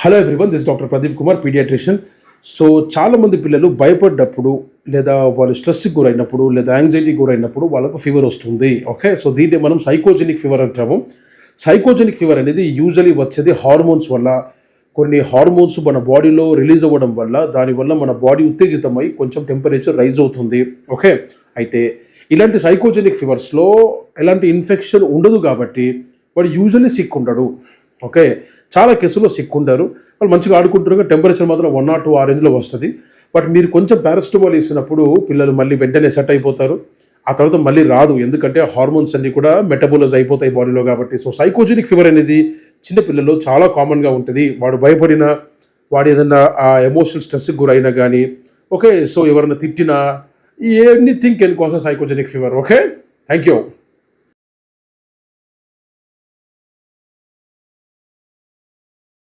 Hello everyone, this doctor Pradeep Kumar, paediatrician. So చాలామంది పిల్లలు భయపడ్డప్పుడు లేదా వాళ్ళు స్ట్రెస్కి గురైనప్పుడు లేదా యాంగ్జైటీకి గురైనప్పుడు వాళ్ళకు ఫీవర్ వస్తుంది. ఓకే, సో దీన్ని మనం సైకోజెనిక్ ఫీవర్ అంటాము. సైకోజెనిక్ ఫీవర్ అనేది యూజువలీ వచ్చేది హార్మోన్స్ వల్ల. కొన్ని హార్మోన్స్ మన బాడీలో రిలీజ్ అవ్వడం వల్ల దానివల్ల మన బాడీ ఉత్తేజితమై కొంచెం టెంపరేచర్ రైజ్ అవుతుంది. ఓకే, అయితే ఇలాంటి సైకోజెనిక్ ఫీవర్స్లో ఎలాంటి ఇన్ఫెక్షన్ ఉండదు కాబట్టి వాడు యూజువల్లీ సిక్ ఉండడు. ఓకే, చాలా కేసుల్లో సిక్ ఉంటారు, వాళ్ళు మంచిగా ఆడుకుంటారు, టెంపరేచర్ మాత్రం 1 or 2 ఆ రేంజ్లో వస్తుంది. బట్ మీరు కొంచెం పారాసిటమాల్ వేసినప్పుడు పిల్లలు మళ్ళీ వెంటనే సెట్ అయిపోతారు. ఆ తర్వాత మళ్ళీ రాదు, ఎందుకంటే హార్మోన్స్ అన్నీ కూడా మెటబోలైజ్ అయిపోతాయి బాడీలో కాబట్టి. సో సైకోజెనిక్ ఫీవర్ అనేది చిన్నపిల్లల్లో చాలా కామన్గా ఉంటుంది. వాడు భయపడినా, వాడు ఏదైనా ఆ ఎమోషనల్ స్ట్రెస్కి గురైనా కానీ, ఓకే, సో ఎవరైనా తిట్టినా, anything can cause psychogenic fever. Okay, thank you.